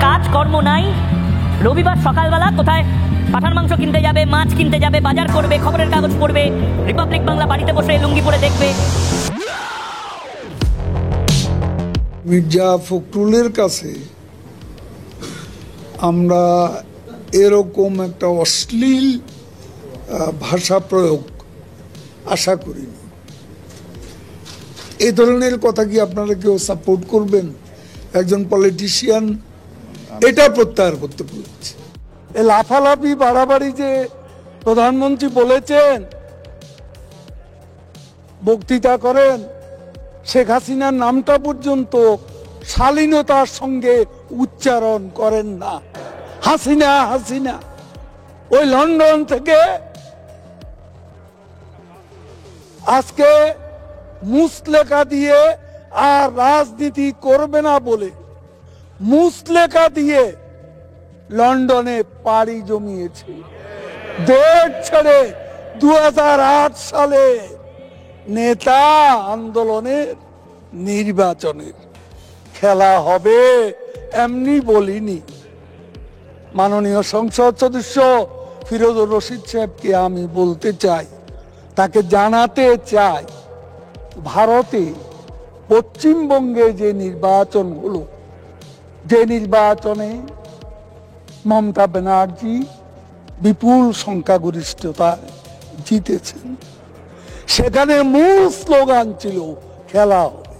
কাজকর্ম নাই, রবিবার সকালবেলা কোথায় পাঠার মাংস কিনতে যাবে, মাছ কিনতে যাবে, বাজার করবে, খবরের কাগজ পড়বে, রিপাবলিক বাংলা বাড়িতে বসে লুঙ্গি পরে দেখবে। মির্জা ফখরুলের কাছে আমরা এরকম একটা অশ্লীল ভাষা প্রয়োগ আশা করিনি। এই ধরনের কথা কি আপনারা কেউ সাপোর্ট করবেন? একজন পলিটিশিয়ান এটা প্রত্যাহার করতে বলেছে। এই লাফালাফি বাড়াবাড়ি যে প্রধানমন্ত্রী বলেছেন, বক্তৃতা করেন, শেখ হাসিনার নামটা পর্যন্ত শালীনতার সঙ্গে উচ্চারণ করেন না। হাসিনা হাসিনা, ওই লন্ডন থেকে আজকে মুসলেখা দিয়ে আর রাজনীতি করবে না বলে মুসলেখা দিয়ে লন্ডনে পাড়ি জমিয়েছে। দেশ ছেড়ে 2008 সালে নেতা আন্দোলনের নির্বাচনের খেলা হবে এমনি বলিনি। মাননীয় সংসদ সদস্য ফিরোজুর রশিদ সাহেবকে আমি বলতে চাই, তাকে জানাতে চাই, ভারতে পশ্চিমবঙ্গে যে নির্বাচন হলো, যে নির্বাচনে মমতা ব্যানার্জি বিপুল সংখ্যাগরিষ্ঠতায় জিতেছেন, সেখানে মূল স্লোগান ছিল খেলা হবে।